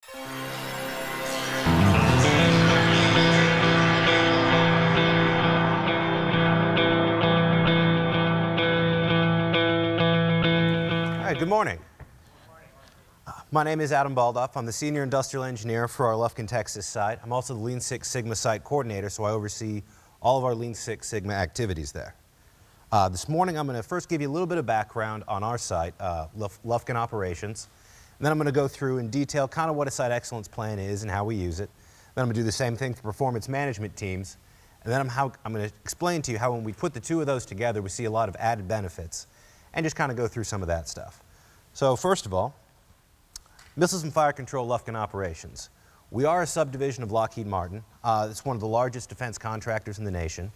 Good morning. My name is Adam Baldauf. I'm the Senior Industrial Engineer for our Lufkin, Texas site. I'm also the Lean Six Sigma Site Coordinator, so I oversee all of our Lean Six Sigma activities there. This morning I'm going to first give you a little bit of background on our site, Lufkin Operations, and then I'm going to go through in detail kind of what a Site Excellence Plan is and how we use it. Then I'm going to do the same thing for performance management teams, and then I'm going to explain to you how when we put the two of those together we see a lot of added benefits, and just kind of go through some of that stuff. So first of all, Missiles and Fire Control Lufkin Operations. We are a subdivision of Lockheed Martin. It's one of the largest defense contractors in the nation,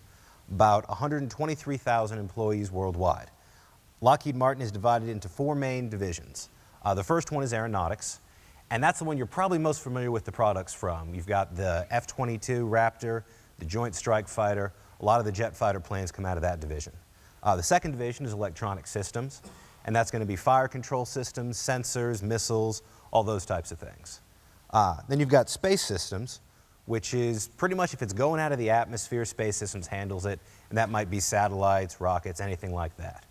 about 123,000 employees worldwide. Lockheed Martin is divided into four main divisions. The first one is aeronautics, and that's the one you're probably most familiar with the products from. You've got the F-22 Raptor, the Joint Strike Fighter. A lot of the jet fighter planes come out of that division. The second division is electronic systems, and that's going to be fire control systems, sensors, missiles, all those types of things. Then you've got space systems, which is pretty much if it's going out of the atmosphere, space systems handles it, and that might be satellites, rockets, anything like that.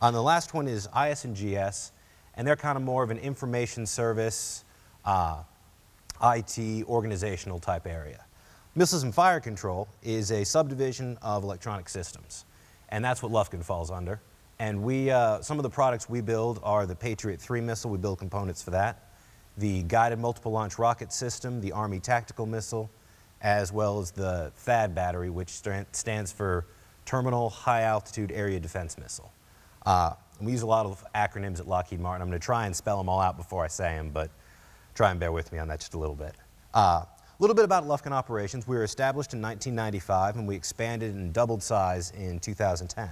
The last one is IS&GS, and they're kind of more of an information service, IT, organizational type area. Missiles and Fire Control is a subdivision of electronic systems, and that's what Lufkin falls under. And some of the products we build are the Patriot 3 missile. We build components for that. The Guided Multiple Launch Rocket System, the Army Tactical Missile, as well as the THAAD battery, which stands for Terminal High Altitude Area Defense Missile. We use a lot of acronyms at Lockheed Martin. I'm going to try and spell them all out before I say them, but try and bear with me on that just a little bit. A little bit about Lufkin Operations. We were established in 1995, and we expanded and doubled size in 2010.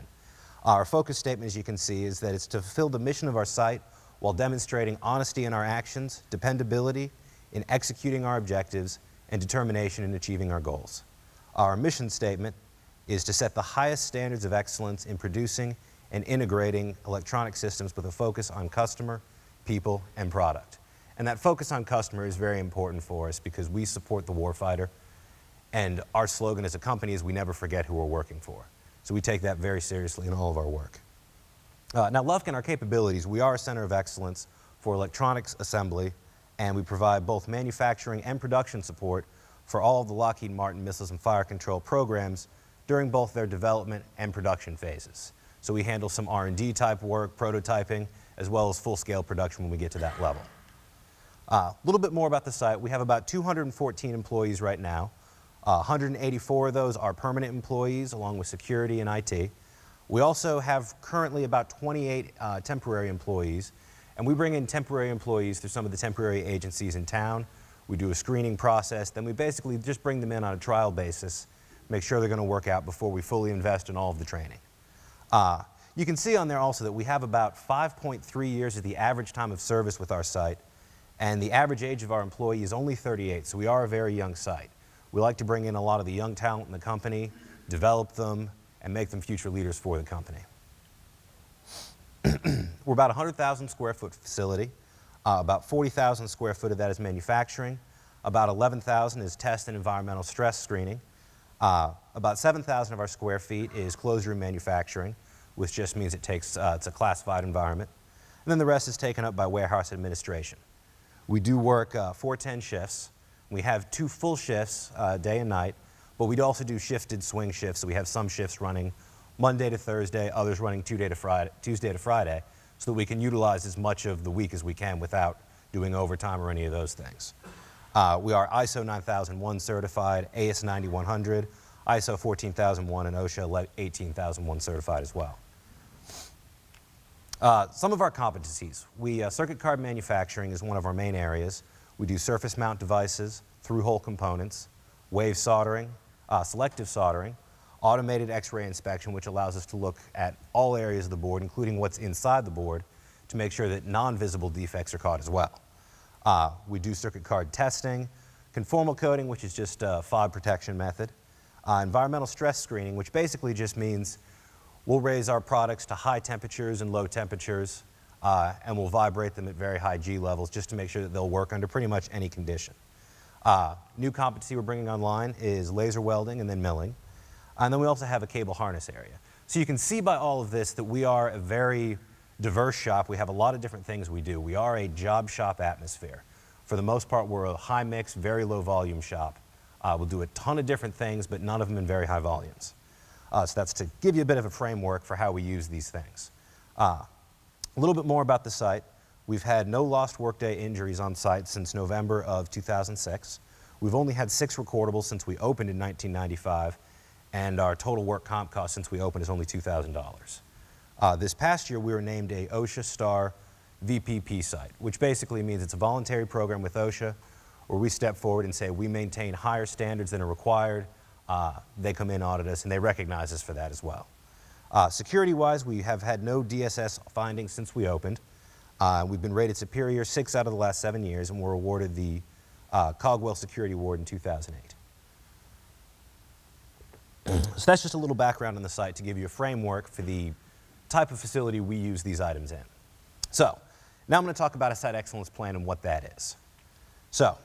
Our focus statement, as you can see, is that it's to fulfill the mission of our site while demonstrating honesty in our actions, dependability in executing our objectives, and determination in achieving our goals. Our mission statement is to set the highest standards of excellence in producing and integrating electronic systems with a focus on customer, people, and product. And that focus on customer is very important for us because we support the warfighter, and our slogan as a company is we never forget who we're working for. So we take that very seriously in all of our work. Now Lufkin, our capabilities, we are a center of excellence for electronics assembly, and we provide both manufacturing and production support for all of the Lockheed Martin Missiles and Fire Control programs during both their development and production phases. So we handle some R&D type work, prototyping, as well as full-scale production when we get to that level. A little bit more about the site. We have about 214 employees right now. 184 of those are permanent employees, along with security and IT. We also have currently about 28 temporary employees, and we bring in temporary employees through some of the temporary agencies in town. We do a screening process, then we basically just bring them in on a trial basis, make sure they're going to work out before we fully invest in all of the training. You can see on there also that we have about 5.3 years as the average time of service with our site, and the average age of our employee is only 38, so we are a very young site. We like to bring in a lot of the young talent in the company, develop them, and make them future leaders for the company. We're about a 100,000 square foot facility. About 40,000 square foot of that is manufacturing. About 11,000 is test and environmental stress screening. About 7,000 of our square feet is closed room manufacturing, which just means it's a classified environment. And then the rest is taken up by warehouse administration. We do work 4-10 shifts. We have 2 full shifts, day and night, but we also do shifted swing shifts, so we have some shifts running Monday to Thursday, others running Tuesday to Friday, so that we can utilize as much of the week as we can without doing overtime or any of those things. We are ISO 9001 certified, AS 9100, ISO 14001, and OSHA 18001 certified as well. Some of our competencies. Circuit card manufacturing is one of our main areas. We do surface mount devices, through-hole components, wave soldering, selective soldering, automated X-ray inspection, which allows us to look at all areas of the board, including what's inside the board, to make sure that non-visible defects are caught as well. We do circuit card testing, conformal coating, which is just a fob protection method, environmental stress screening, which basically just means we'll raise our products to high temperatures and low temperatures, and we'll vibrate them at very high G levels just to make sure that they'll work under pretty much any condition. New competency we're bringing online is laser welding and then milling. And then we also have a cable harness area. So you can see by all of this that we are a very diverse shop. We have a lot of different things we do. We are a job shop atmosphere. For the most part, we're a high mix, very low volume shop. We'll do a ton of different things, but none of them in very high volumes. So that's to give you a bit of a framework for how we use these things. A little bit more about the site. We've had no lost workday injuries on site since November of 2006. We've only had 6 recordables since we opened in 1995, and our total work comp cost since we opened is only $2,000. This past year, we were named a OSHA Star VPP site, which basically means it's a voluntary program with OSHA where we step forward and say we maintain higher standards than are required. They come in, audit us, and they recognize us for that as well. Security-wise, we have had no DSS findings since we opened. We've been rated superior 6 out of the last 7 years, and were awarded the Cogwell Security Award in 2008. So that's just a little background on the site to give you a framework for the type of facility we use these items in. So now I'm going to talk about a site excellence plan and what that is. So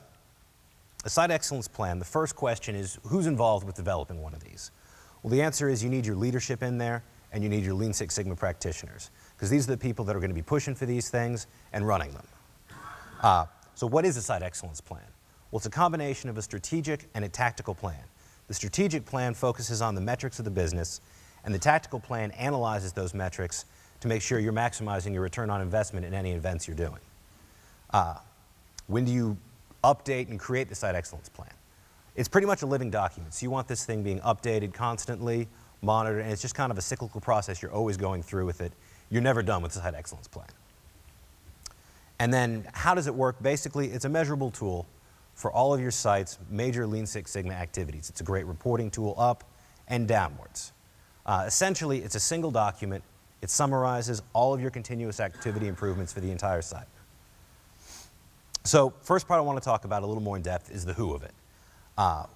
a site excellence plan, the first question is who's involved with developing one of these? Well, the answer is you need your leadership in there and you need your Lean Six Sigma practitioners, because these are the people that are going to be pushing for these things and running them. So what is a site excellence plan? Well, it's a combination of a strategic and a tactical plan. The strategic plan focuses on the metrics of the business, and the tactical plan analyzes those metrics to make sure you're maximizing your return on investment in any events you're doing. When do you update and create the site excellence plan? It's pretty much a living document, so you want this thing being updated constantly, monitored, and it's just kind of a cyclical process. You're always going through with it. You're never done with the site excellence plan. And then how does it work? Basically, it's a measurable tool for all of your site's major Lean Six Sigma activities. It's a great reporting tool up and downwards. Essentially, it's a single document. It summarizes all of your continuous activity improvements for the entire site. So first part I want to talk about a little more in depth is the who of it.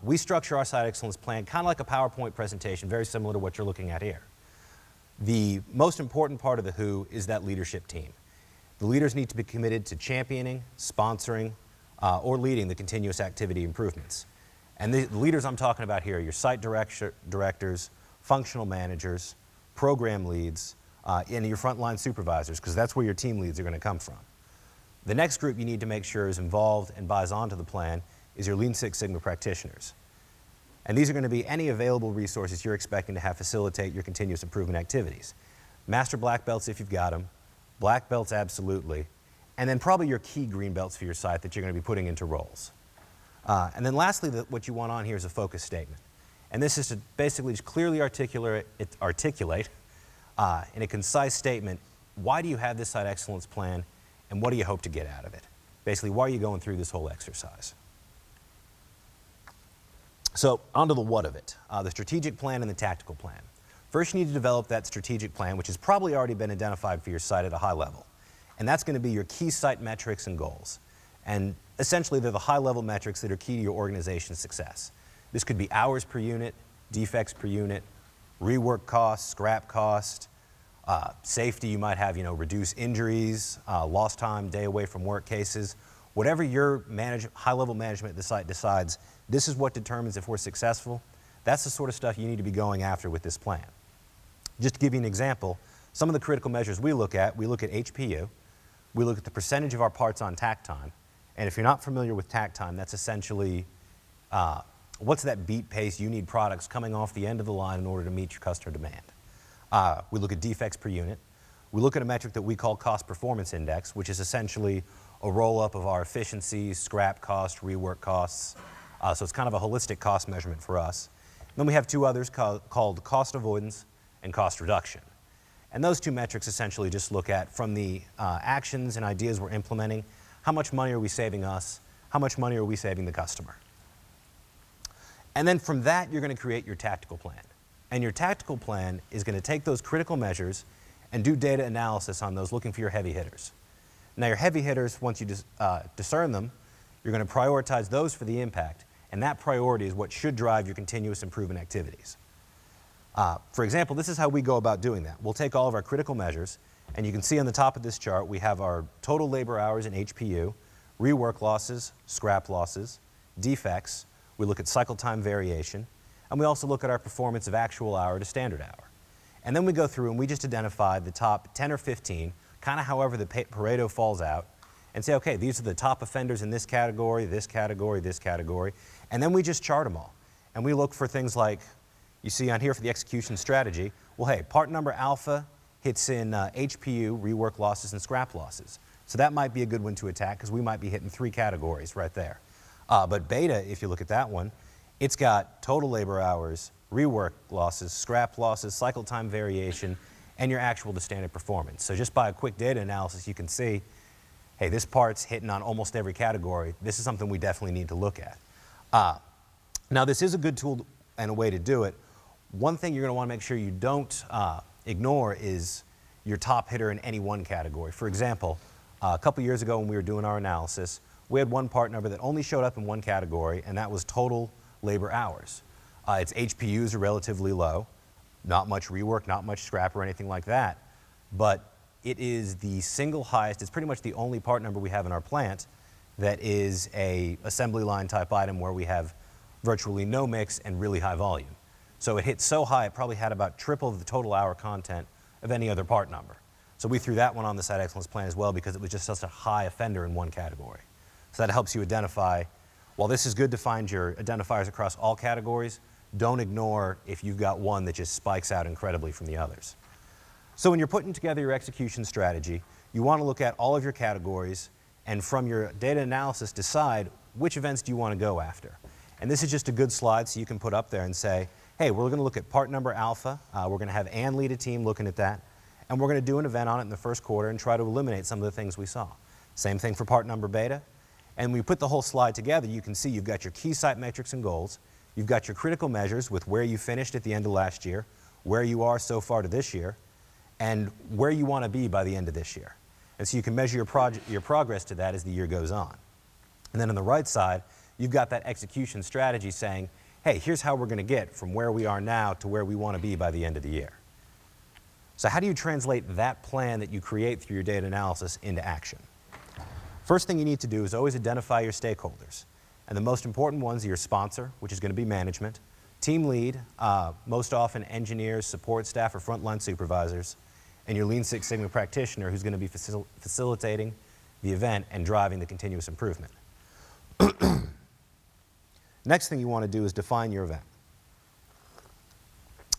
We structure our site excellence plan kind of like a PowerPoint presentation, very similar to what you're looking at here. The most important part of the who is that leadership team. The leaders need to be committed to championing, sponsoring, or leading the continuous activity improvements. And the leaders I'm talking about here are your site directors, functional managers, program leads, and your frontline supervisors, because that's where your team leads are going to come from. The next group you need to make sure is involved and buys onto the plan is your Lean Six Sigma practitioners. And these are going to be any available resources you're expecting to have facilitate your continuous improvement activities. Master black belts if you've got them, black belts absolutely, and then probably your key green belts for your site that you're going to be putting into roles. And then lastly, what you want on here is a focus statement. And this is to basically just clearly articulate in a concise statement, why do you have this site excellence plan and what do you hope to get out of it? Basically, why are you going through this whole exercise? So onto the what of it, the strategic plan and the tactical plan. First, you need to develop that strategic plan, which has probably already been identified for your site at a high level. And that's going to be your key site metrics and goals. And essentially, they're the high-level metrics that are key to your organization's success. This could be hours per unit, defects per unit, rework cost, scrap cost, safety. You might have, reduced injuries, lost time, day away from work cases. Whatever your high-level management at the site decides, this is what determines if we're successful. That's the sort of stuff you need to be going after with this plan. Just to give you an example, some of the critical measures we look at HPU, we look at the percentage of our parts on takt time, and if you're not familiar with takt time, that's essentially what's that beat pace you need products coming off the end of the line in order to meet your customer demand. We look at defects per unit. We look at a metric that we call cost performance index, which is essentially a roll-up of our efficiencies, scrap cost, rework costs. So it's kind of a holistic cost measurement for us. And then we have 2 others called cost avoidance and cost reduction. And those 2 metrics essentially just look at, from the actions and ideas we're implementing, how much money are we saving us, how much money are we saving the customer. And then from that, you're going to create your tactical plan. And your tactical plan is going to take those critical measures and do data analysis on those, looking for your heavy hitters. Now your heavy hitters, once you discern them, you're going to prioritize those for the impact, and that priority is what should drive your continuous improvement activities. For example, this is how we go about doing that. We'll take all of our critical measures, And you can see on the top of this chart, we have our total labor hours in HPU, rework losses, scrap losses, defects. We look at cycle time variation, and we also look at our performance of actual hour to standard hour. And then we go through and we just identify the top 10 or 15, kind of however the Pareto falls out, and say, okay, these are the top offenders in this category, this category, this category, and then we just chart them all. And we look for things like, you see on here for the execution strategy, well, hey, part number alpha hits in HPU, rework losses, and scrap losses. So that might be a good one to attack because we might be hitting 3 categories right there. But beta, if you look at that one, it's got total labor hours, rework losses, scrap losses, cycle time variation, and your actual to standard performance. So just by a quick data analysis, you can see, hey, this part's hitting on almost every category. This is something we definitely need to look at. Now, this is a good tool and a way to do it. One thing you're going to want to make sure you don't ignore is your top hitter in any one category. For example, a couple years ago when we were doing our analysis, we had one part number that only showed up in one category, and that was total labor hours. Its HPUs are relatively low, not much rework, not much scrap or anything like that, but it is the single highest, it's pretty much the only part number we have in our plant that is a assembly line type item where we have virtually no mix and really high volume. So it hit so high, it probably had about triple the total hour content of any other part number. So we threw that one on the site excellence plan as well because it was just such a high offender in one category. So that helps you identify, while this is good to find your identifiers across all categories, don't ignore if you've got one that just spikes out incredibly from the others. So when you're putting together your execution strategy, you want to look at all of your categories and from your data analysis decide which events do you want to go after. And this is just a good slide so you can put up there and say, hey, we're going to look at part number alpha. We're going to have Ann lead a team looking at that. And we're going to do an event on it in the first quarter and try to eliminate some of the things we saw. Same thing for part number beta. And when we put the whole slide together, you can see you've got your key site metrics and goals. You've got your critical measures with where you finished at the end of last year, where you are so far to this year, and where you want to be by the end of this year. And so you can measure your progress to that as the year goes on. And then on the right side, you've got that execution strategy saying, hey, here's how we're going to get from where we are now to where we want to be by the end of the year. So how do you translate that plan that you create through your data analysis into action? First thing you need to do is always identify your stakeholders. And the most important ones are your sponsor, which is going to be management, team lead, most often engineers, support staff, or frontline supervisors, and your Lean Six Sigma practitioner who's going to be facilitating the event and driving the continuous improvement. Next thing you want to do is define your event.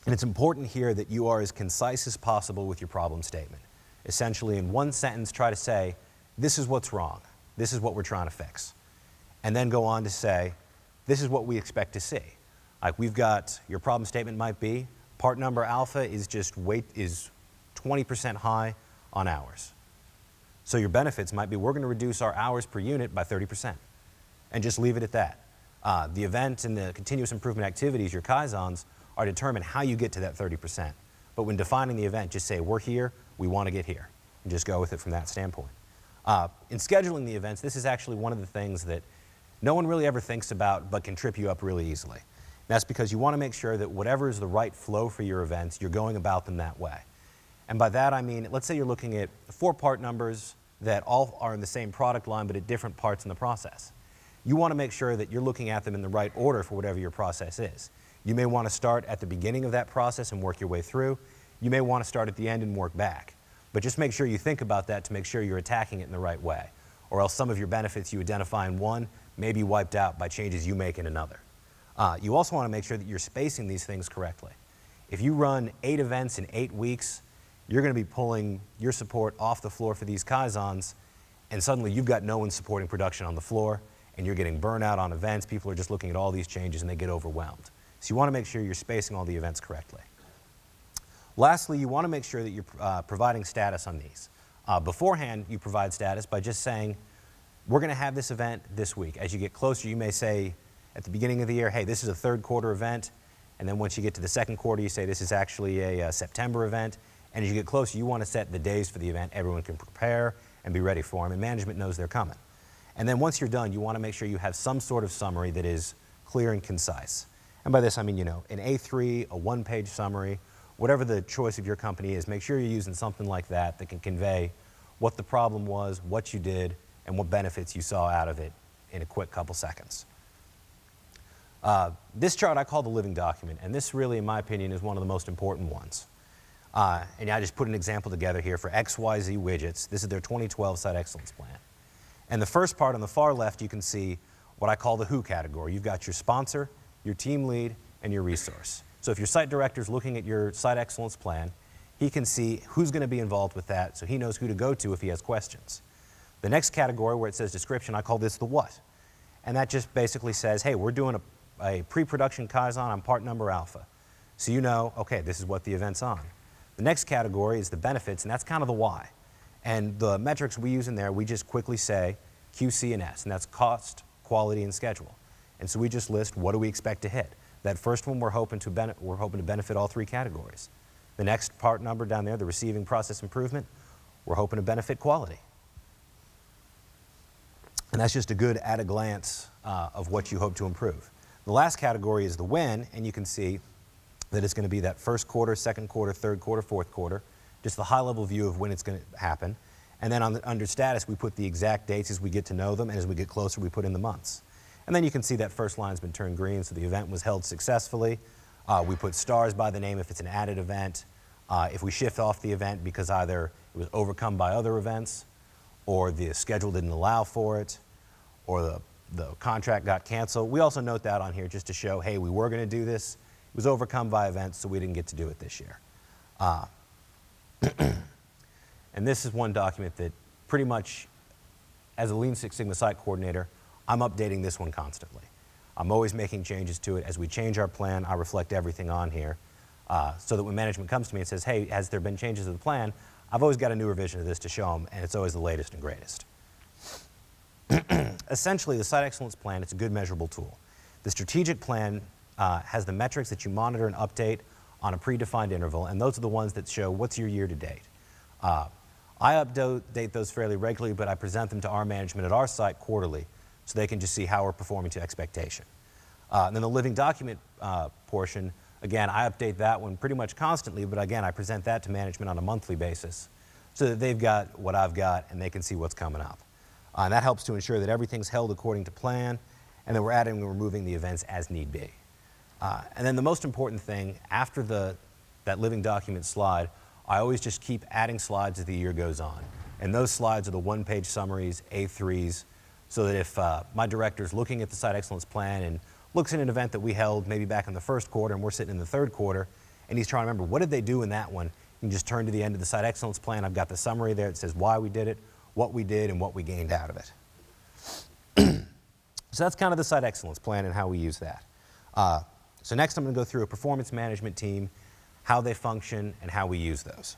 And it's important here that you are as concise as possible with your problem statement. Essentially, in one sentence, try to say, this is what's wrong. This is what we're trying to fix. And then go on to say, this is what we expect to see. Like we've got, your problem statement might be, part number alpha is just 20% high on hours. So your benefits might be, we're going to reduce our hours per unit by 30%. And just leave it at that. The event and the continuous improvement activities, your Kaizens, are determined how you get to that 30%. But when defining the event, just say, we're here, we want to get here. And just go with it from that standpoint. In scheduling the events, this is actually one of the things that no one really ever thinks about but can trip you up really easily. And that's because you want to make sure that whatever is the right flow for your events, you're going about them that way. And by that I mean, let's say you're looking at 4 part numbers that all are in the same product line but at different parts in the process. You want to make sure that you're looking at them in the right order for whatever your process is. You may want to start at the beginning of that process and work your way through. You may want to start at the end and work back. But just make sure you think about that to make sure you're attacking it in the right way. Or else some of your benefits you identify in one may be wiped out by changes you make in another. You also want to make sure that you're spacing these things correctly. If you run 8 events in 8 weeks, you're going to be pulling your support off the floor for these Kaizens, and suddenly you've got no one supporting production on the floor, and you're getting burnout on events. People are just looking at all these changes and they get overwhelmed. So you want to make sure you're spacing all the events correctly. Lastly, you want to make sure that you're providing status on these. Beforehand, you provide status by just saying, we're going to have this event this week. As you get closer, you may say at the beginning of the year, hey, this is a 3rd quarter event. And then once you get to the 2nd quarter, you say this is actually a September event. And as you get closer, you want to set the days for the event. Everyone can prepare and be ready for them, and management knows they're coming. And then once you're done, you want to make sure you have some sort of summary that is clear and concise. And by this, I mean, you know, an A3, a 1-page summary, whatever the choice of your company is, make sure you're using something like that that can convey what the problem was, what you did, and what benefits you saw out of it in a quick couple seconds. This chart I call the living document, and this really, in my opinion, is one of the most important ones. And I just put an example together here for XYZ widgets. This is their 2012 Site Excellence Plan. And the first part on the far left, you can see what I call the who category. You've got your sponsor, your team lead, and your resource. So if your site director is looking at your Site Excellence Plan, he can see who's going to be involved with that, so he knows who to go to if he has questions. The next category where it says description, I call this the what. And that just basically says, hey, we're doing a pre-production Kaizen on part number alpha. So you know, okay, this is what the event's on. The next category is the benefits, and that's kind of the why. And the metrics we use in there, we just quickly say QC and S, and that's cost, quality, and schedule. And so we just list what do we expect to hit. That first one, we're hoping to benefit all three categories. The next part number down there, the receiving process improvement, we're hoping to benefit quality. And that's just a good at a glance of what you hope to improve. The last category is the when, and you can see that it's going to be that first quarter, second quarter, third quarter, fourth quarter, just the high-level view of when it's going to happen. And then under status, we put the exact dates as we get to know them, and as we get closer, we put in the months. And then you can see that first line's been turned green, so the event was held successfully. We put stars by the name if it's an added event. If we shift off the event because either it was overcome by other events, or the schedule didn't allow for it, or the contract got canceled. We also note that on here just to show, hey, we were going to do this. It was overcome by events, so we didn't get to do it this year. And this is one document that pretty much, as a Lean Six Sigma site coordinator, I'm updating this one constantly. I'm always making changes to it. As we change our plan, I reflect everything on here so that when management comes to me and says, hey, has there been changes to the plan, I've always got a new revision of this to show them, and it's always the latest and greatest. Essentially, the Site Excellence Plan, it's a good measurable tool. The strategic plan has the metrics that you monitor and update on a predefined interval, and those are the ones that show what's your year to date. I update those fairly regularly, but I present them to our management at our site quarterly so they can just see how we're performing to expectation. And then the living document portion, again, I update that one pretty much constantly, but again, I present that to management on a monthly basis so that they've got what I've got and they can see what's coming up. And that helps to ensure that everything's held according to plan and that we're adding and removing the events as need be. And then the most important thing, after that living document slide, I always just keep adding slides as the year goes on. And those slides are the one-page summaries, A3s, so that if my director's looking at the Site Excellence Plan and looks at an event that we held maybe back in the first quarter and we're sitting in the third quarter, and he's trying to remember what did they do in that one, you can just turn to the end of the Site Excellence Plan. I've got the summary there. It says why we did it, what we did, and what we gained out of it. So that's kind of the Site Excellence Plan and how we use that. So next I'm going to go through a performance management team, how they function, and how we use those.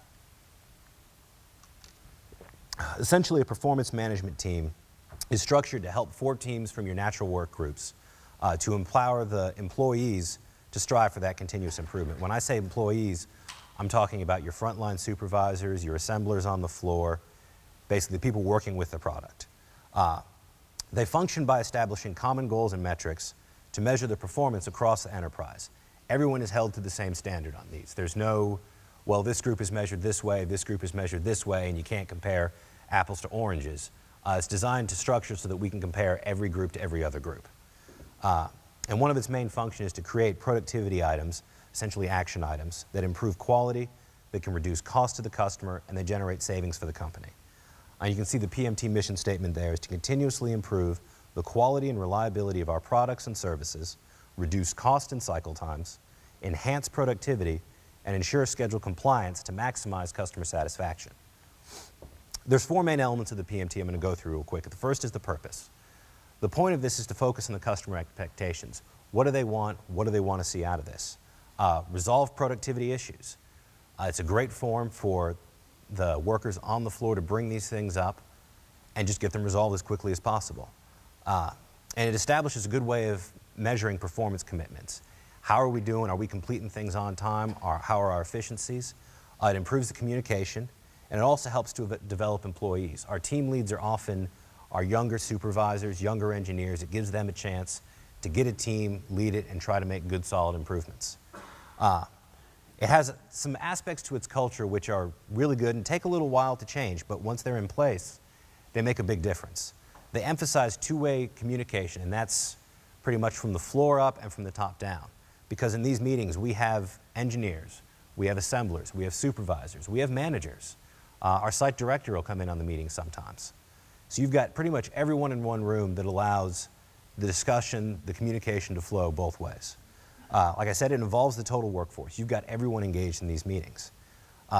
Essentially, a performance management team is structured to help 4 teams from your natural work groups to empower the employees to strive for that continuous improvement. When I say employees, I'm talking about your frontline supervisors, your assemblers on the floor, basically the people working with the product. They function by establishing common goals and metrics to measure the performance across the enterprise. Everyone is held to the same standard on these. There's no, well, this group is measured this way, this group is measured this way, and you can't compare apples to oranges. It's designed to structure so that we can compare every group to every other group. And one of its main functions is to create productivity items, essentially action items, that improve quality, that can reduce cost to the customer, and they generate savings for the company. You can see the PMT mission statement there is to continuously improve the quality and reliability of our products and services, reduce cost and cycle times, enhance productivity, and ensure schedule compliance to maximize customer satisfaction. There's 4 main elements of the PMT I'm going to go through real quick. The first is the purpose. The point of this is to focus on the customer expectations. What do they want? What do they want to see out of this? Resolve productivity issues. It's a great forum for the workers on the floor to bring these things up and just get them resolved as quickly as possible. And it establishes a good way of measuring performance commitments. How are we doing? Are we completing things on time? How are our efficiencies? It improves the communication, and it also helps to develop employees. Our team leads are often our younger supervisors, younger engineers. It gives them a chance to get a team, lead it, and try to make good, solid improvements. It has some aspects to its culture which are really good and take a little while to change, but once they're in place, they make a big difference. They emphasize two-way communication, and that's pretty much from the floor up and from the top down. Because in these meetings, we have engineers, we have assemblers, we have supervisors, we have managers. Our site director will come in on the meeting sometimes. So you've got pretty much everyone in one room that allows the discussion, the communication to flow both ways. Like I said, it involves the total workforce. You've got everyone engaged in these meetings.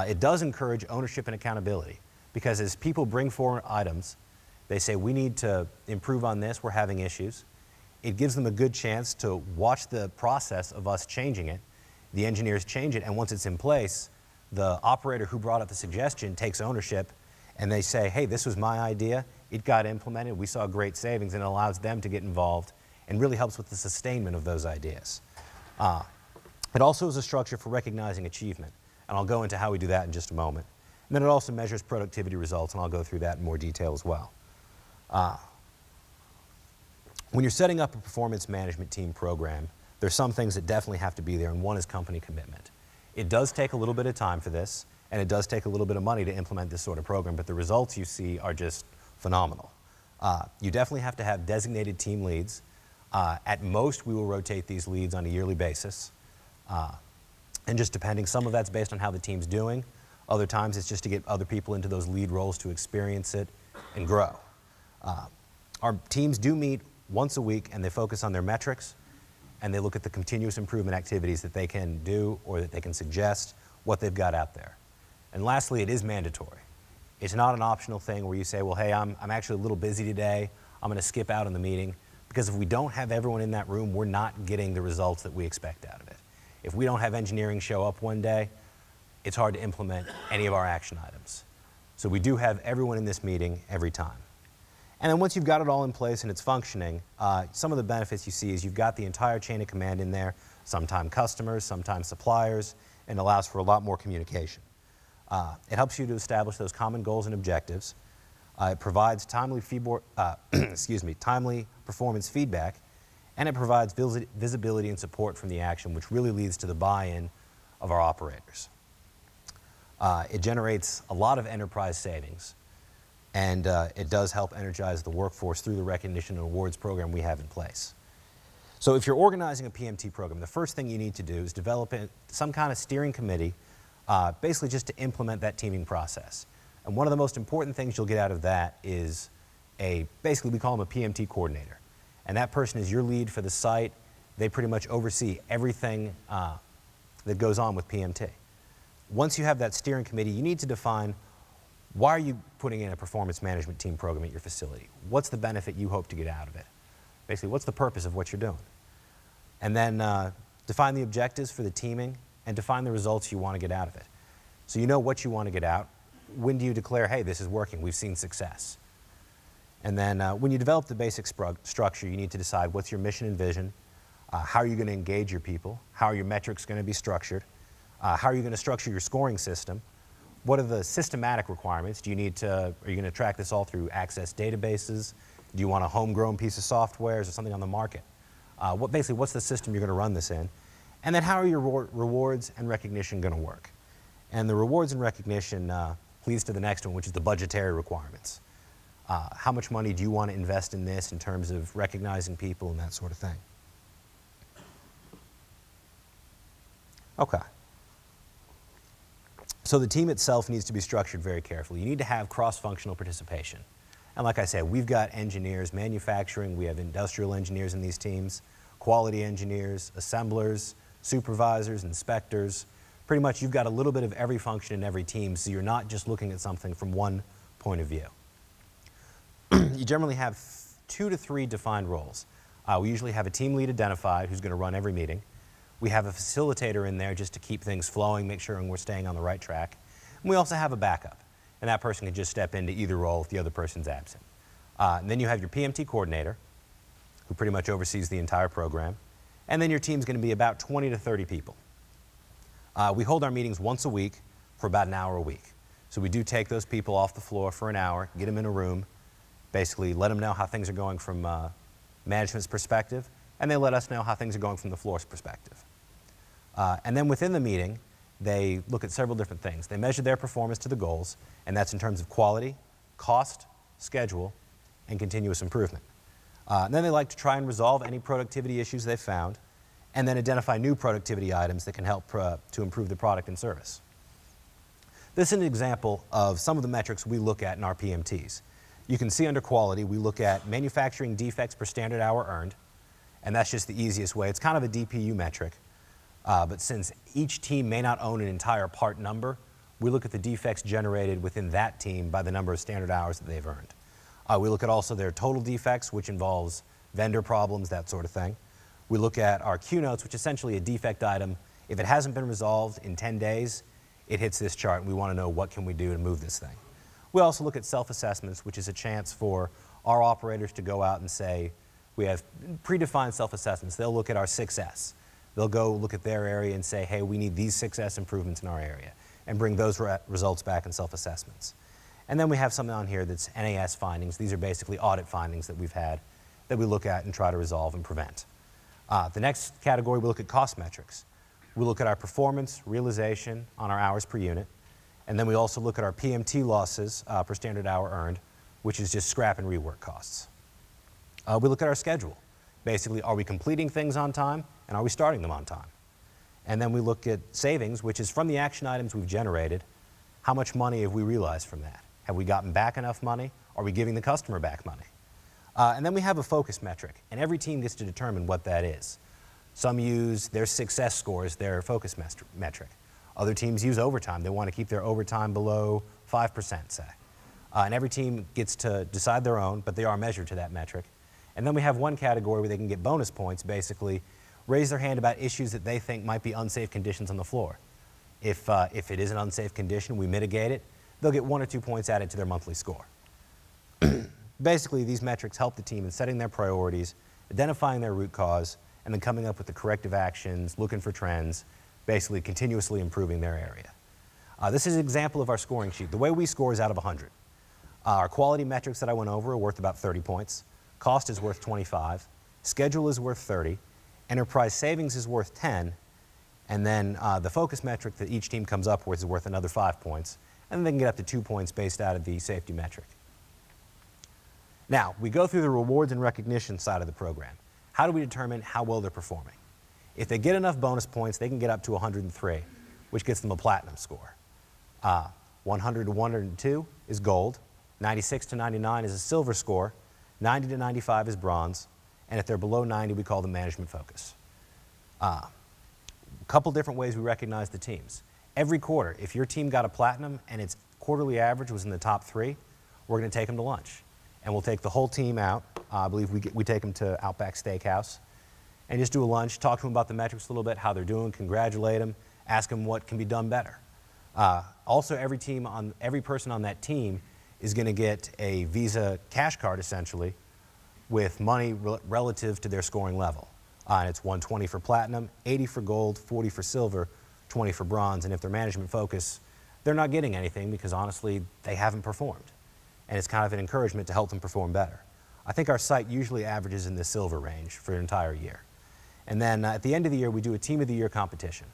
It does encourage ownership and accountability, because as people bring forward items, they say, we need to improve on this, we're having issues. It gives them a good chance to watch the process of us changing it. The engineers change it, and once it's in place, the operator who brought up the suggestion takes ownership, and they say, hey, this was my idea, it got implemented, we saw great savings, and it allows them to get involved and really helps with the sustainment of those ideas. It also is a structure for recognizing achievement, and I'll go into how we do that in just a moment. And then it also measures productivity results, and I'll go through that in more detail as well. When you're setting up a performance management team program, there's some things that definitely have to be there, and one is company commitment. It does take a little bit of time for this, and it does take a little bit of money to implement this sort of program, but the results you see are just phenomenal. You definitely have to have designated team leads. At most, we will rotate these leads on a yearly basis. And just depending, some of that's based on how the team's doing. Other times, it's just to get other people into those lead roles to experience it and grow. Our teams do meet once a week, and they focus on their metrics, and they look at the continuous improvement activities that they can do or that they can suggest, what they've got out there. And lastly, it is mandatory. It's not an optional thing where you say, well, hey, I'm actually a little busy today, I'm going to skip out on the meeting. Because if we don't have everyone in that room, we're not getting the results that we expect out of it. If we don't have engineering show up one day, it's hard to implement any of our action items. So we do have everyone in this meeting every time. And then once you've got it all in place and it's functioning, some of the benefits you see is you've got the entire chain of command in there, sometimes customers, sometimes suppliers, and allows for a lot more communication. It helps you to establish those common goals and objectives. It provides timely performance feedback, and it provides visibility and support from the action, which really leads to the buy-in of our operators. It generates a lot of enterprise savings, and it does help energize the workforce through the recognition and awards program we have in place. So if you're organizing a PMT program, the first thing you need to do is develop some kind of steering committee, basically just to implement that teaming process. And one of the most important things you'll get out of that is basically we call them a PMT coordinator. And that person is your lead for the site. They pretty much oversee everything that goes on with PMT. Once you have that steering committee, you need to define, why are you putting in a performance management team program at your facility? What's the benefit you hope to get out of it? Basically, what's the purpose of what you're doing? And then define the objectives for the teaming and define the results you want to get out of it. So you know what you want to get out. When do you declare, hey, this is working, we've seen success? And then when you develop the basic structure, you need to decide what's your mission and vision, how are you going to engage your people, how are your metrics going to be structured, how are you going to structure your scoring system, what are the systematic requirements, are you going to track this all through access databases, do you want a homegrown piece of software, is there something on the market? Basically, what's the system you're going to run this in? And then how are your rewards and recognition going to work? And the rewards and recognition leads to the next one, which is the budgetary requirements. How much money do you want to invest in this in terms of recognizing people and that sort of thing? Okay. So the team itself needs to be structured very carefully. You need to have cross-functional participation. And like I said, we've got engineers, manufacturing, we have industrial engineers in these teams, quality engineers, assemblers, supervisors, inspectors. Pretty much you've got a little bit of every function in every team, so you're not just looking at something from one point of view. You generally have 2 to 3 defined roles. We usually have a team lead identified who's going to run every meeting. We have a facilitator in there just to keep things flowing, make sure we're staying on the right track. And we also have a backup, and that person can just step into either role if the other person's absent. And then you have your PMT coordinator, who pretty much oversees the entire program. And then your team's going to be about 20 to 30 people. We hold our meetings once a week for about an hour a week. So we do take those people off the floor for an hour, get them in a room, basically let them know how things are going from management's perspective, and they let us know how things are going from the floor's perspective. And then within the meeting, they look at several different things. They measure their performance to the goals, and that's in terms of quality, cost, schedule, and continuous improvement. And then they like to try and resolve any productivity issues they've found, and then identify new productivity items that can help to improve the product and service. This is an example of some of the metrics we look at in our PMTs. You can see under quality, we look at manufacturing defects per standard hour earned, and that's just the easiest way. It's kind of a DPU metric, but since each team may not own an entire part number, we look at the defects generated within that team by the number of standard hours that they've earned. We look at also their total defects, which involves vendor problems, that sort of thing. We look at our Q notes, which is essentially a defect item. If it hasn't been resolved in 10 days, it hits this chart, and we want to know what can we do to move this thing. We also look at self-assessments, which is a chance for our operators to go out and say, we have predefined self-assessments. They'll look at our 6S. They'll go look at their area and say, hey, we need these 6S improvements in our area, and bring those results back in self-assessments. And then we have something on here that's NAS findings. These are basically audit findings that we've had that we look at and try to resolve and prevent. The next category, we look at cost metrics. We look at our performance realization on our hours per unit, and then we also look at our PMT losses per standard hour earned, which is just scrap and rework costs. We look at our schedule. Basically, are we completing things on time, and are we starting them on time? And then we look at savings, which is from the action items we've generated, how much money have we realized from that? Have we gotten back enough money? Are we giving the customer back money? And then we have a focus metric, and every team gets to determine what that is. Some use their success scores, their focus metric. Other teams use overtime. They want to keep their overtime below 5%, say. And every team gets to decide their own, but they are measured to that metric. And then we have one category where they can get bonus points, basically raise their hand about issues that they think might be unsafe conditions on the floor. If it is an unsafe condition, we mitigate it. They'll get 1 or 2 points added to their monthly score. Basically, these metrics help the team in setting their priorities, identifying their root cause, and then coming up with the corrective actions, looking for trends, basically continuously improving their area. This is an example of our scoring sheet. The way we score is out of 100. Our quality metrics that I went over are worth about 30 points. Cost is worth 25. Schedule is worth 30. Enterprise savings is worth 10. And then the focus metric that each team comes up with is worth another 5 points. And then they can get up to 2 points based out of the safety metric. Now, we go through the rewards and recognition side of the program. How do we determine how well they're performing? If they get enough bonus points, they can get up to 103, which gets them a platinum score. 100 to 102 is gold. 96 to 99 is a silver score. 90 to 95 is bronze. And if they're below 90, we call them management focus. A couple different ways we recognize the teams. Every quarter, if your team got a platinum and its quarterly average was in the top 3, we're going to take them to lunch. And we'll take the whole team out. I believe we take them to Outback Steakhouse and just do a lunch, talk to them about the metrics a little bit, how they're doing, congratulate them, ask them what can be done better. Also, every person on that team is going to get a Visa cash card, essentially, with money relative to their scoring level. And it's 120 for platinum, 80 for gold, 40 for silver, 20 for bronze. And if they're management focus, they're not getting anything because, honestly, they haven't performed. And it's kind of an encouragement to help them perform better. I think our site usually averages in the silver range for an entire year. And then at the end of the year, we do a Team of the Year competition.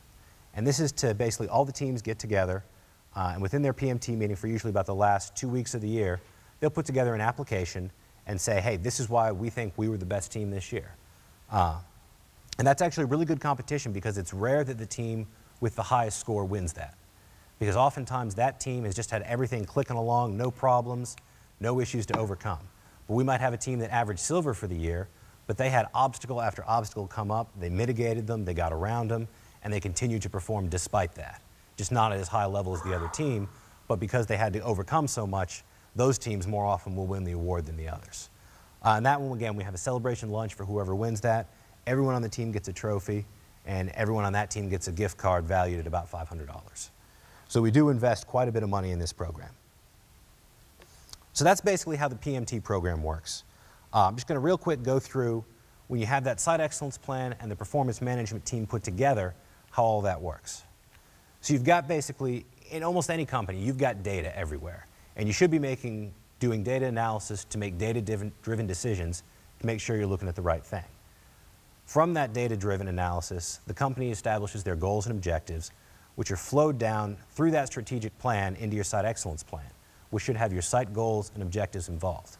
And this is to basically all the teams get together, and within their PMT meeting for usually about the last 2 weeks of the year, they'll put together an application and say, hey, this is why we think we were the best team this year. And that's actually a really good competition because it's rare that the team with the highest score wins that. Because oftentimes that team has just had everything clicking along, no problems, no issues to overcome. But we might have a team that averaged silver for the year, but they had obstacle after obstacle come up, they mitigated them, they got around them, and they continued to perform despite that. Just not at as high a level as the other team, but because they had to overcome so much, those teams more often will win the award than the others. And that one, again, we have a celebration lunch for whoever wins that. Everyone on the team gets a trophy, and everyone on that team gets a gift card valued at about $500. So we do invest quite a bit of money in this program. So that's basically how the PMT program works. I'm just going to real quick go through when you have that site excellence plan and the performance management team put together, how all that works. So you've got basically, in almost any company, you've got data everywhere. And you should be doing data analysis to make data-driven decisions to make sure you're looking at the right thing. From that data-driven analysis, the company establishes their goals and objectives, which are flowed down through that strategic plan into your site excellence plan, which should have your site goals and objectives involved.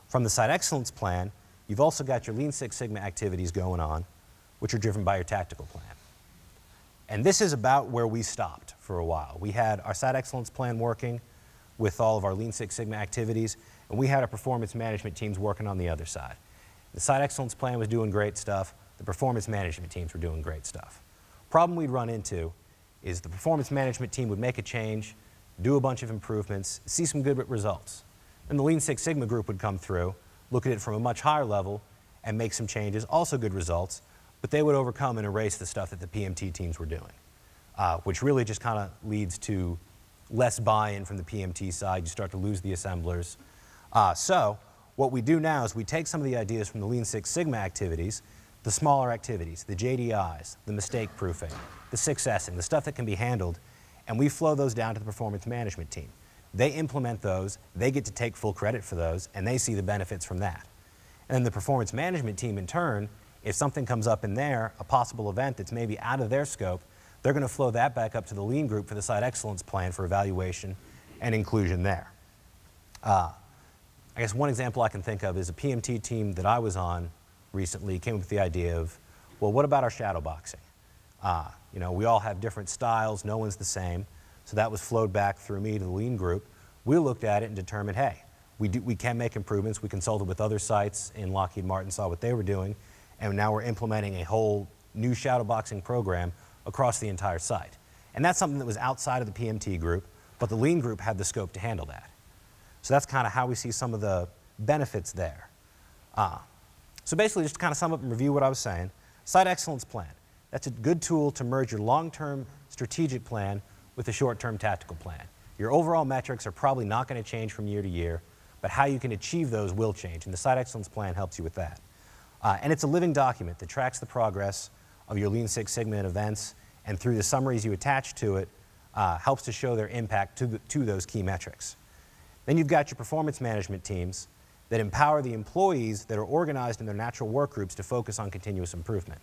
From the site excellence plan, you've also got your Lean Six Sigma activities going on, which are driven by your tactical plan. And this is about where we stopped for a while. We had our site excellence plan working with all of our Lean Six Sigma activities, and we had our performance management teams working on the other side. The site excellence plan was doing great stuff. The performance management teams were doing great stuff. Problem we'd run into is the performance management team would make a change, do a bunch of improvements, see some good results. And the Lean Six Sigma group would come through, look at it from a much higher level, and make some changes, also good results, but they would overcome and erase the stuff that the PMT teams were doing, which really just kind of leads to less buy-in from the PMT side. You start to lose the assemblers. So what we do now is we take some of the ideas from the Lean Six Sigma activities, the smaller activities, the JDIs, the mistake proofing, the successing, the stuff that can be handled, and we flow those down to the performance management team. They implement those, they get to take full credit for those, and they see the benefits from that. And then the performance management team, in turn, if something comes up in there, a possible event that's maybe out of their scope, they're going to flow that back up to the lean group for the site excellence plan for evaluation and inclusion there. I guess one example I can think of is a PMT team that I was on recently came up with the idea of, well, what about our shadow boxing? You know, we all have different styles, no one's the same, so that was flowed back through me to the lean group. We looked at it and determined, hey, we can make improvements. We consulted with other sites in Lockheed Martin, saw what they were doing, and now we're implementing a whole new shadow boxing program across the entire site. And that's something that was outside of the PMT group, but the lean group had the scope to handle that. So that's kind of how we see some of the benefits there. So basically, just to kind of sum up and review what I was saying, site excellence plan. That's a good tool to merge your long-term strategic plan with a short-term tactical plan. Your overall metrics are probably not going to change from year to year, but how you can achieve those will change, and the site excellence plan helps you with that. And it's a living document that tracks the progress of your Lean Six Sigma events, and through the summaries you attach to it, helps to show their impact to those key metrics. Then you've got your performance management teams that empower the employees that are organized in their natural work groups to focus on continuous improvement.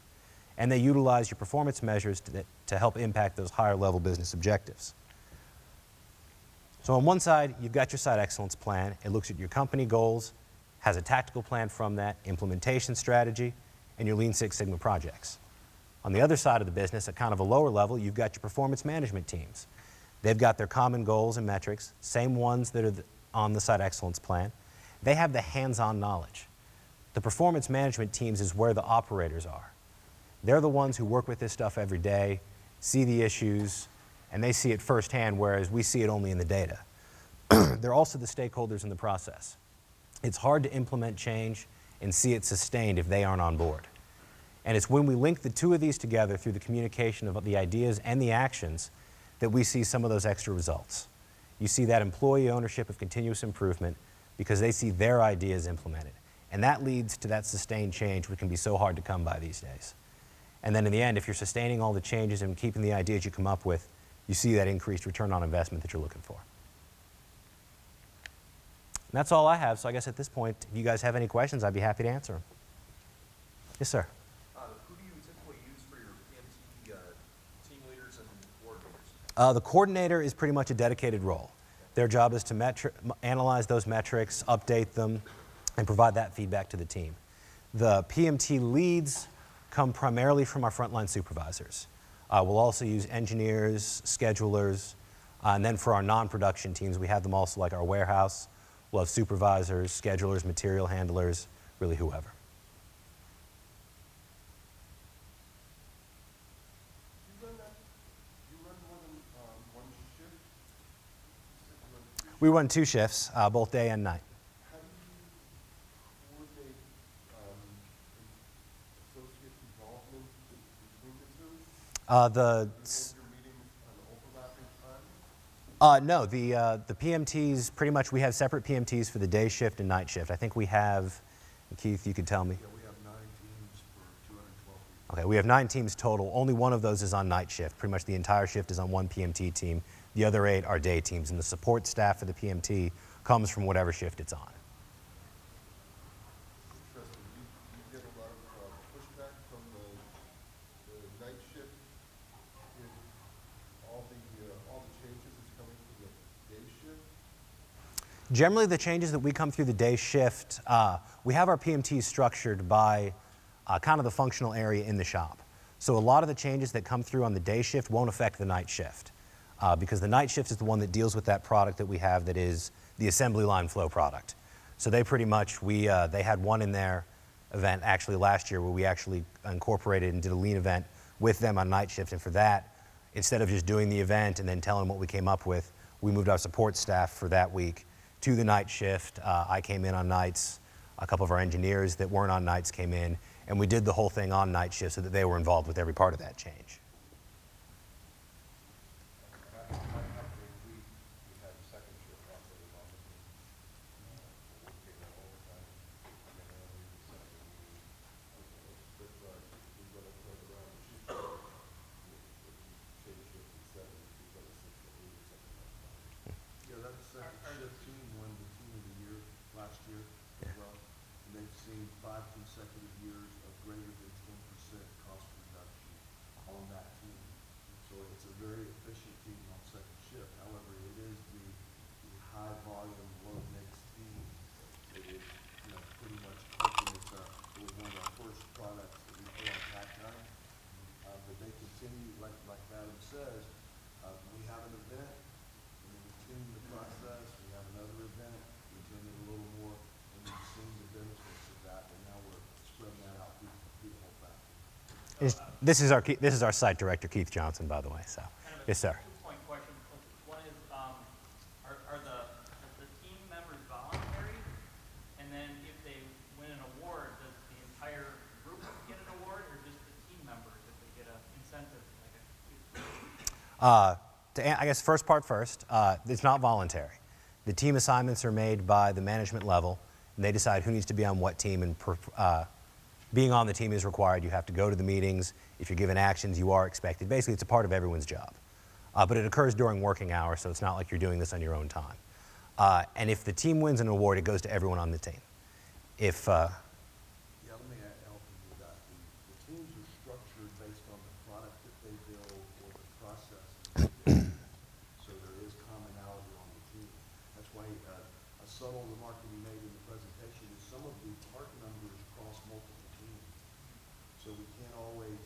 And they utilize your performance measures to help impact those higher level business objectives. So on one side, you've got your site excellence plan. It looks at your company goals, has a tactical plan from that, implementation strategy, and your Lean Six Sigma projects. On the other side of the business, at kind of a lower level, you've got your performance management teams. They've got their common goals and metrics, same ones that are on the site excellence plan. They have the hands-on knowledge. The performance management teams is where the operators are. They're the ones who work with this stuff every day, see the issues, and they see it firsthand, whereas we see it only in the data. They're also the stakeholders in the process. It's hard to implement change and see it sustained if they aren't on board. And it's when we link the two of these together through the communication of the ideas and the actions that we see some of those extra results. You see that employee ownership of continuous improvement because they see their ideas implemented. And that leads to that sustained change, which can be so hard to come by these days. And then in the end, if you're sustaining all the changes and keeping the ideas you come up with, you see that increased return on investment that you're looking for. And that's all I have. So I guess at this point, if you guys have any questions, I'd be happy to answer them. Yes, sir. Who do you typically use for your PMT team leaders and coordinators? The coordinator is pretty much a dedicated role. Their job is to analyze those metrics, update them, and provide that feedback to the team. The PMT leads come primarily from our frontline supervisors. We'll also use engineers, schedulers, and then for our non-production teams, we have them also like our warehouse. We'll have supervisors, schedulers, material handlers, really whoever. You run more than one shift? We run 2 shifts, both day and night. How do you coordinate associate involvement between the two? Your meetings on overlapping time? No, the PMTs, pretty much we have separate PMTs for the day shift and night shift. I think we have, Keith, you could tell me. Yeah, we have 9 teams for 212 people. Okay, we have 9 teams total. Only one of those is on night shift. Pretty much the entire shift is on one PMT team. The other 8 are day teams, and the support staff for the PMT comes from whatever shift it's on. Interesting. You get a lot of pushback from the night shift. If all Generally, the changes that we come through the day shift, we have our PMTs structured by kind of the functional area in the shop. So a lot of the changes that come through on the day shift won't affect the night shift because the night shift is the one that deals with that product that we have that is the assembly line flow product. So they pretty much, they had one in their event actually last year where we actually incorporated and did a lean event with them on night shift, and for that, instead of just doing the event and then telling them what we came up with, we moved our support staff for that week to the night shift. I came in on nights, a couple of our engineers that weren't on nights came in, and we did the whole thing on night shift so that they were involved with every part of that change. This is our site director, Keith Johnson, by the way. So, yes, sir. Two-point question. One is, are the team members voluntary? And then if they win an award, does the entire group get an award, or just the team members if they get an incentive? I guess first part first. It's not voluntary. The team assignments are made by the management level, and they decide who needs to be on what team, and being on the team is required. You have to go to the meetings. If you're given actions, you are expected. Basically, it's a part of everyone's job. But it occurs during working hours, so it's not like you're doing this on your own time. And if the team wins an award, it goes to everyone on the team. If yeah, let me help you with that. The teams are structured based on the product that they build or the process that they build. So there is commonality on the team. That's why a subtle remark that we made in the presentation is some of the part numbers cross multiple teams. So we can't always,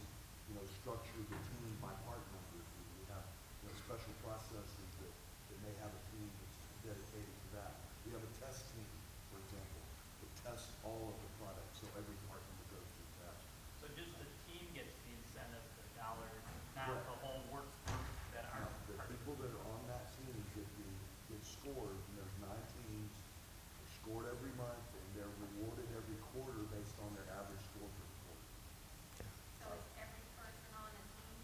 structure the team by part numbers. We have special processes that may have a team that's dedicated to that. We have a test team, for example, that tests all of the products, so every part number goes through test. So just the team gets the incentive, the dollars, not the whole work group that are the people that are on that team get scored, and there's 9 teams, they're scored every month, and they're rewarded every quarter based on their average score for the quarter. So is every person on a team?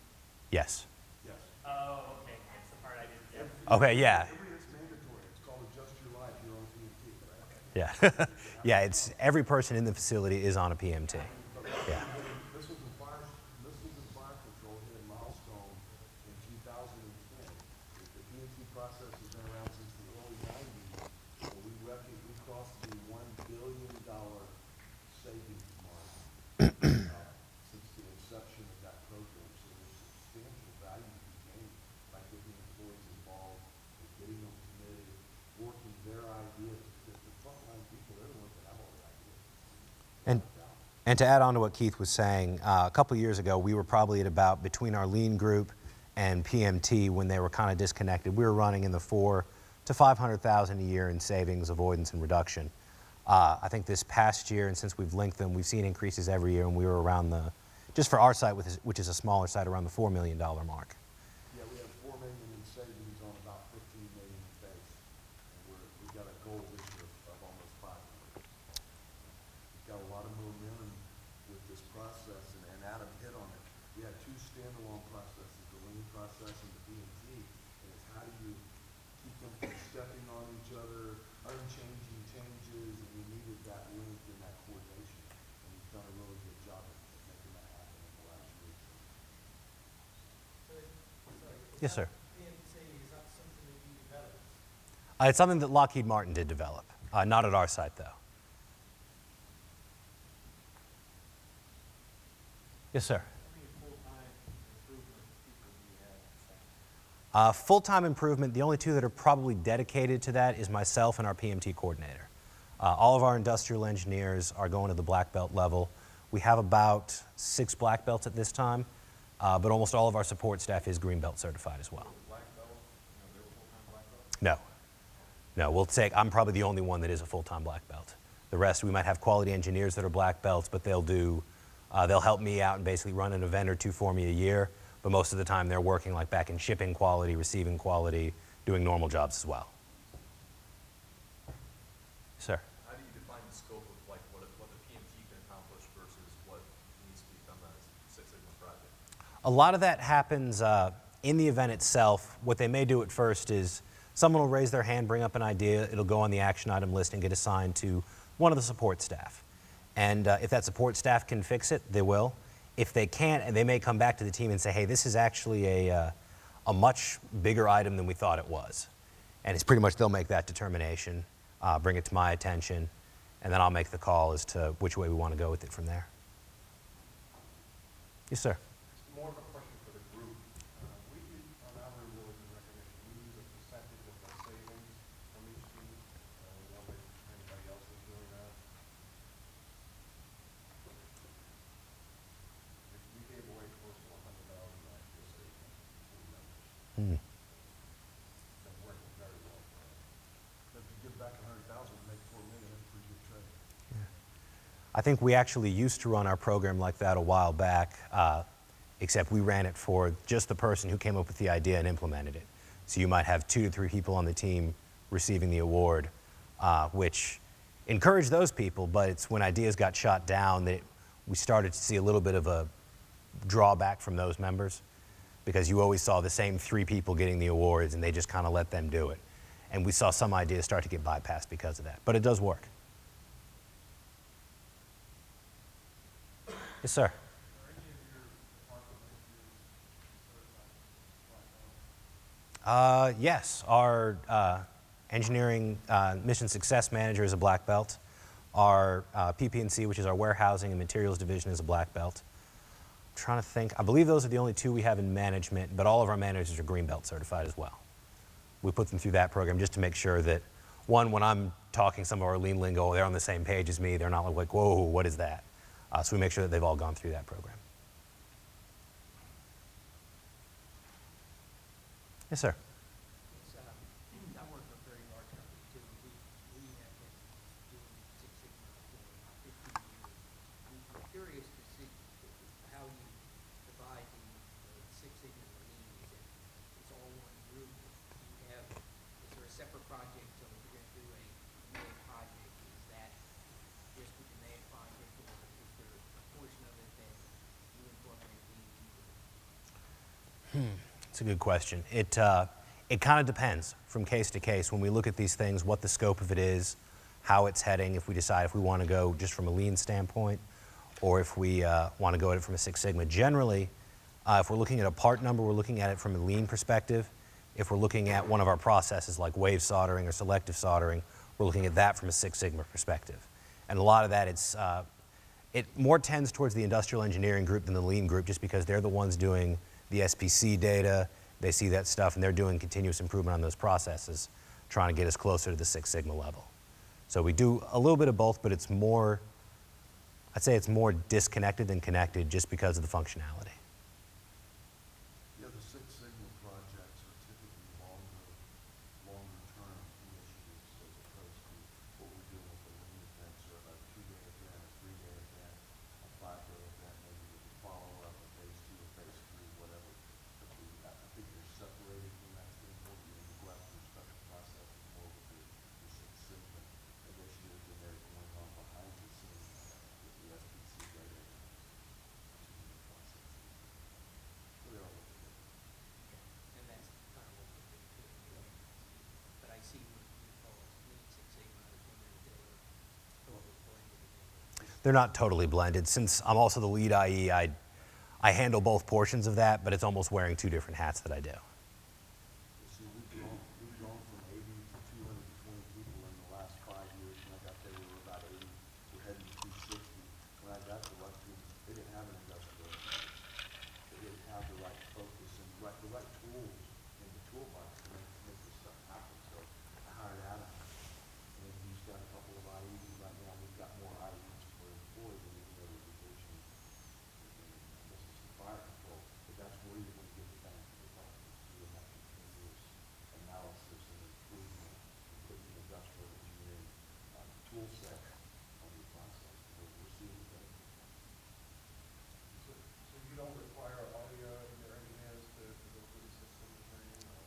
yes. Yes. Oh, okay. That's the part I didn't get. Okay, yeah. It's mandatory. It's called Adjust Your Life. You're on PMT, right? Yeah. Yeah, it's every person in the facility is on a PMT. Yeah. Missiles and fire control hit a milestone in 2010. The PMT process has been around since the early 90s. So we crossed the $1 billion savings mark since the inception of that program. So there's substantial value to be gained by getting employees involved, getting them committed, working their ideas. The frontline people, they're the ones that have all the ideas. And to add on to what Keith was saying, a couple of years ago, we were probably at about, between our lean group and PMT, when they were kind of disconnected, we were running in the 400,000 to 500,000 a year in savings, avoidance, and reduction. I think this past year, and since we've linked them, we've seen increases every year, and we were around the, just for our site, which is a smaller site, around the $4 million mark. Yeah, we have $4 million in savings on about $15 million in base. And we've got a goal this year of almost $5 million. We've got a lot of momentum with this process, and Adam hit on it. We had 2 standalone processes, the lean process and the PMT, and it's how do you keep them from stepping on each other, unchanging changes, and we needed that link and that coordination. And we've done a really good job of making that happen in the last year. Yes, sir. PMT, is that something that you developed? It's something that Lockheed Martin did develop, not at our site, though. Yes, sir. How many full-time improvement people do you have on Full-time improvement, the only two that are probably dedicated to that is myself and our PMT coordinator. All of our industrial engineers are going to the black belt level. We have about 6 black belts at this time, but almost all of our support staff is green belt certified as well. Black belt, they're full-time black belt? No. No, we'll take, I'm probably the only one that is a full-time black belt. The rest, we might have quality engineers that are black belts, but they'll help me out and basically run an event or two for me a year, but most of the time they're working like back in shipping quality, receiving quality, doing normal jobs as well. Sir? How do you define the scope of like what the PMT can accomplish versus what needs to be done on a Six Sigma project? A lot of that happens in the event itself. What they may do at first is someone will raise their hand, bring up an idea, it'll go on the action item list and get assigned to one of the support staff. And if that support staff can fix it, they will. If they can't, and they may come back to the team and say, hey, this is actually a much bigger item than we thought it was. And it's pretty much they'll make that determination, bring it to my attention, and then I'll make the call as to which way we want to go with it from there. Yes, sir. It's more of a question for the group. We use, on our rewards and recognition, we use a percentage of the savings from each team. We wonder if anybody else is doing that. We gave away close to $100 last year savings to members. That worked very well for us. If you give back $100,000 and make $4 million, that's a pretty good trade. I think we actually used to run our program like that a while back, except we ran it for just the person who came up with the idea and implemented it. So you might have 2 to 3 people on the team receiving the award, which encouraged those people, but it's when ideas got shot down that we started to see a little bit of a drawback from those members, because you always saw the same 3 people getting the awards and they just kind of let them do it. And we saw some ideas start to get bypassed because of that, but it does work. Yes, sir. Yes, our engineering mission success manager is a black belt. Our PP&C, which is our warehousing and materials division, is a black belt. I'm trying to think. I believe those are the only 2 we have in management, but all of our managers are green belt certified as well. We put them through that program just to make sure that, one, when I'm talking some of our lean lingo, they're on the same page as me. They're not like, whoa, what is that? So we make sure that they've all gone through that program. Yes, sir. It's, I work for a very large company too. We have been doing Six Sigma for about 15 years. I'm curious to see how you divide the Six Sigma and the Lean. Is it, it's all one group? Do you have, is there a separate project? So if you're going to do a MAG project, is that just with the MAG project, or is there a portion of it that you incorporate Lean into? It's a good question. It kind of depends from case to case when we look at these things, what the scope of it is, how it's heading, if we decide if we want to go just from a lean standpoint or if we want to go at it from a Six Sigma. Generally, if we're looking at a part number, we're looking at it from a lean perspective. If we're looking at one of our processes like wave soldering or selective soldering, we're looking at that from a Six Sigma perspective. And a lot of that, it more tends towards the industrial engineering group than the lean group, just because they're the ones doing the SPC data, they see that stuff, and they're doing continuous improvement on those processes, trying to get us closer to the Six Sigma level. So we do a little bit of both, but it's more, I'd say it's more disconnected than connected just because of the functionality. Yeah, the Six Sigma projects are typically longer-term initiatives as opposed to what we're doing with the lean events, or a 2-day event, a 3-day event, a 5-day event, maybe with a follow-up, a phase 2, a phase 3, whatever. But I think they're separated from that standpoint. You go after the special processes more with the Six Sigma initiatives, and they're going on behind the scenes with the SPC data and processes. So they're all over there. And that's kind of what we're doing too. But I see what you call Lean Six Sigma, I was wondering if they were totally blended together. They're not totally blended. Since I'm also the lead IE, I handle both portions of that, but it's almost wearing 2 different hats that I do. See, we've grown from 80 to 220 people in the last 5 years. When I got there, we were about 80. We're heading to 260. When I got to Lufkin, they didn't have an industrial. They didn't have the right focus and the right tools in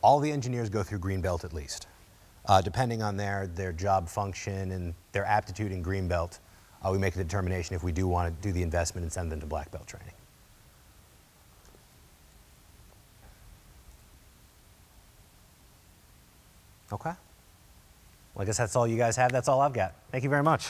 All the engineers go through green belt at least. Depending on their job function and their aptitude in green belt, we make a determination if we do want to do the investment and send them to black belt training. Okay. Well, I guess that's all you guys have. That's all I've got. Thank you very much.